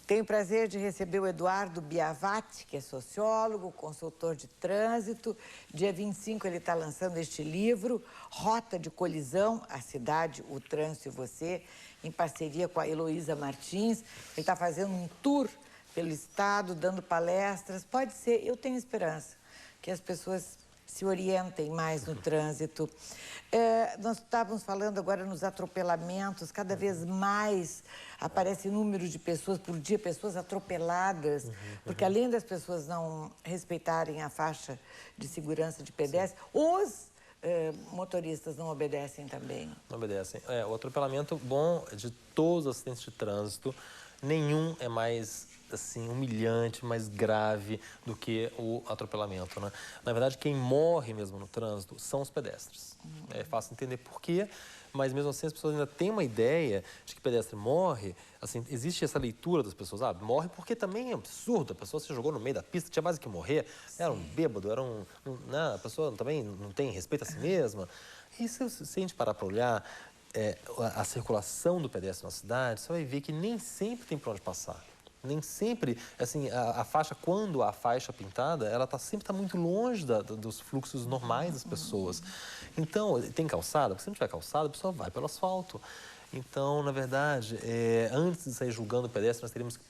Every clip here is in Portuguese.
Tenho o prazer de receber o Eduardo Biavati, que é sociólogo, consultor de trânsito. Dia 25 ele está lançando este livro, Rota de Colisão, a cidade, o trânsito e você, em parceria com a Heloísa Martins. Ele está fazendo um tour pelo estado, dando palestras. Pode ser, eu tenho esperança que as pessoas se orientem mais no trânsito. Nós estávamos falando agora nos atropelamentos, cada vez mais aparece números de pessoas por dia, pessoas atropeladas, porque além das pessoas não respeitarem a faixa de segurança de pedestre, os motoristas não obedecem também. Não obedecem. O atropelamento bom de todos os acidentes de trânsito, nenhum é mais assim, humilhante, mais grave do que o atropelamento, né? Na verdade, quem morre mesmo no trânsito são os pedestres. É fácil entender por quê, mas mesmo assim as pessoas ainda têm uma ideia de que pedestre morre, assim, existe essa leitura das pessoas, morre porque também é absurdo, a pessoa se jogou no meio da pista, tinha mais que morrer, era um bêbado, né? A pessoa também não tem respeito a si mesma. E se a gente parar para olhar a circulação do pedestre na cidade, você vai ver que nem sempre tem para onde passar. Nem sempre, assim, a faixa, quando a faixa pintada, ela sempre está muito longe dos fluxos normais das pessoas. Então, tem calçada, porque se não tiver calçada, a pessoa vai pelo asfalto. Então, na verdade, antes de sair julgando o pedestre, nós teríamos que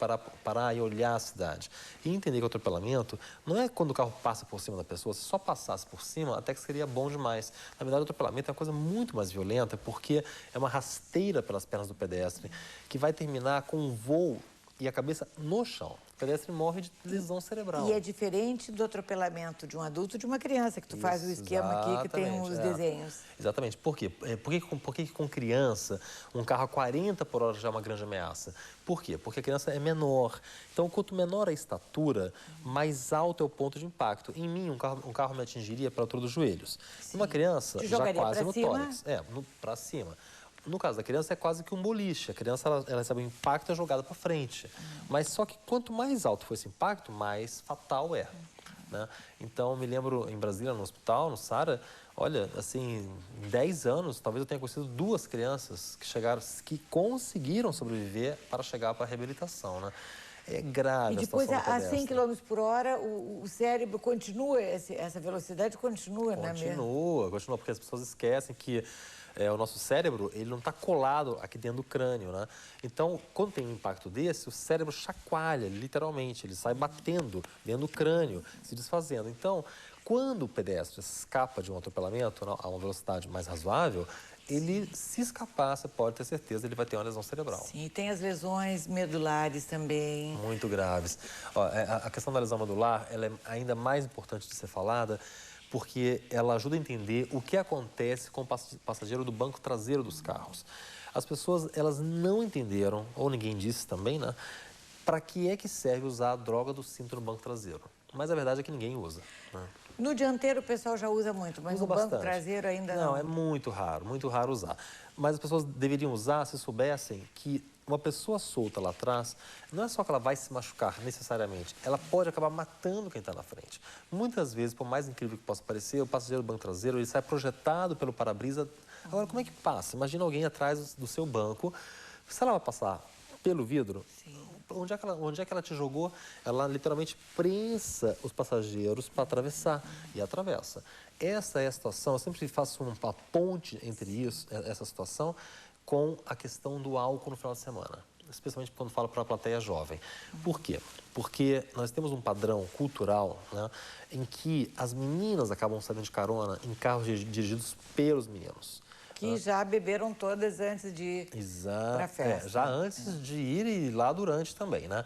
parar e olhar a cidade. E entender que o atropelamento não é quando o carro passa por cima da pessoa, se só passasse por cima, até que seria bom demais. Na verdade, o atropelamento é uma coisa muito mais violenta, porque é uma rasteira pelas pernas do pedestre, que vai terminar com um voo e a cabeça no chão. O pedestre morre de lesão cerebral. E é diferente do atropelamento de um adulto e de uma criança, que tu faz o esquema aqui, que tem os desenhos. Exatamente. Por quê? Por que com criança um carro a 40 por hora já é uma grande ameaça? Por quê? Porque a criança é menor. Então, quanto menor a estatura, mais alto é o ponto de impacto. Em mim, um carro me atingiria para a altura dos joelhos. Sim. Uma criança, já quase no tórax. Para cima. No caso da criança, é quase que um boliche. A criança, ela recebe um impacto e é jogada para frente. Mas só que quanto mais alto for esse impacto, mais fatal é. Né? Então, eu me lembro em Brasília, no hospital, no Sara, olha, assim, em 10 anos, talvez eu tenha conhecido 2 crianças que conseguiram sobreviver para chegar para a reabilitação, né? É grave. E depois, a 100 km por hora, o cérebro continua, essa velocidade continua, né? Continua, porque as pessoas esquecem que o nosso cérebro, ele não está colado aqui dentro do crânio, né? Então, quando tem um impacto desse, o cérebro chacoalha, literalmente, ele sai batendo dentro do crânio, se desfazendo. Então, quando o pedestre escapa de um atropelamento a uma velocidade mais razoável, ele, se escapar, você pode ter certeza, ele vai ter uma lesão cerebral. Sim, e tem as lesões medulares também. Muito graves. A questão da lesão medular, ela é ainda mais importante de ser falada, porque ela ajuda a entender o que acontece com o passageiro do banco traseiro dos carros. As pessoas, elas não entenderam, ou ninguém disse também, né? Para que é que serve usar a droga do cinto no banco traseiro? Mas a verdade é que ninguém usa, né? No dianteiro o pessoal já usa muito, mas no banco traseiro ainda não. Não, é muito raro usar. Mas as pessoas deveriam usar se soubessem que uma pessoa solta lá atrás, não é só que ela vai se machucar necessariamente, ela pode acabar matando quem está na frente. Muitas vezes, por mais incrível que possa parecer, o passageiro do banco traseiro, ele sai projetado pelo para-brisa. Agora, como é que passa? Imagina alguém atrás do seu banco, se ela vai passar pelo vidro, sim, onde é que ela te jogou? Ela literalmente prensa os passageiros para atravessar e atravessa. Essa é a situação, eu sempre faço uma ponte entre isso, essa situação, com a questão do álcool no final de semana, especialmente quando falo para a plateia jovem. Por quê? Porque nós temos um padrão cultural, né, em que as meninas acabam saindo de carona em carros dirigidos pelos meninos. Que já beberam todas antes de ir para a festa. Já antes de ir e lá durante também, né?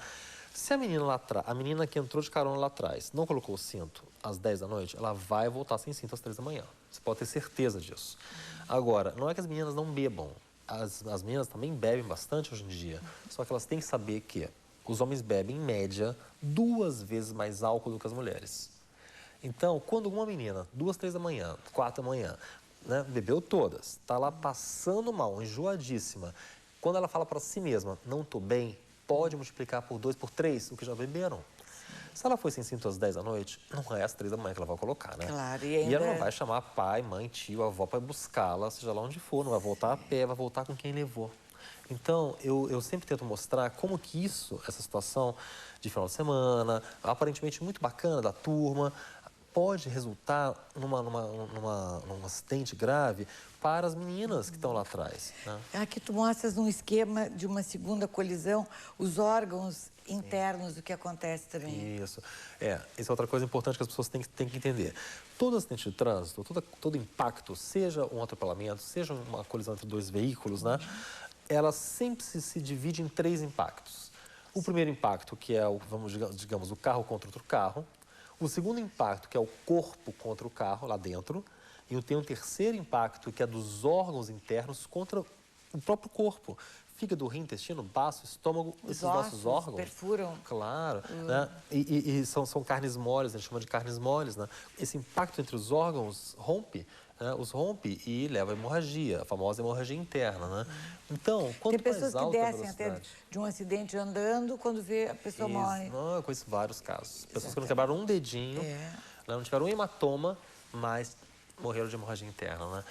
Se a menina lá atrás, a menina que entrou de carona lá atrás, não colocou o cinto às 10 da noite, ela vai voltar sem cinto às 3 da manhã. Você pode ter certeza disso. Agora, não é que as meninas não bebam. As meninas também bebem bastante hoje em dia. Só que elas têm que saber que os homens bebem, em média, 2 vezes mais álcool do que as mulheres. Então, quando uma menina, 2, 3 da manhã, 4 da manhã, né, bebeu todas, está lá passando mal, enjoadíssima, quando ela fala para si mesma, não estou bem, pode multiplicar por 2, por 3, o que já beberam. Se ela foi sem cinto às 10 da noite, não é às 3 da manhã que ela vai colocar, né? Claro, e ela não vai chamar pai, mãe, tio, avó para buscá-la, seja lá onde for, não vai voltar a pé, vai voltar com quem levou. Então, eu sempre tento mostrar como que essa situação de final de semana, aparentemente muito bacana da turma, pode resultar num acidente grave para as meninas que estão lá atrás, né? Aqui tu mostras um esquema de uma segunda colisão, os órgãos internos do que acontece também. Isso. Essa é outra coisa importante que as pessoas têm que entender. Todo acidente de trânsito, todo impacto, seja um atropelamento, seja uma colisão entre dois veículos, né? Ela sempre se divide em 3 impactos. O primeiro impacto, que é digamos, o carro contra outro carro. O segundo impacto, que é o corpo contra o carro, lá dentro. E tem um terceiro impacto, que é dos órgãos internos contra o próprio corpo. Fígado, rim, intestino, baço, estômago, esses nossos órgãos. Perfuram. Claro, né? E são carnes moles, a gente chama de carnes moles, né? Esse impacto entre os órgãos rompe, né? Os rompe e leva à hemorragia, a famosa hemorragia interna, né? Então, quanto Tem pessoas mais que alta a descem até velocidade... de um acidente andando, quando vê a pessoa morre. Não, eu conheço vários casos. Pessoas que não quebraram um dedinho, né? Não tiveram um hematoma, mas morreram de hemorragia interna, né?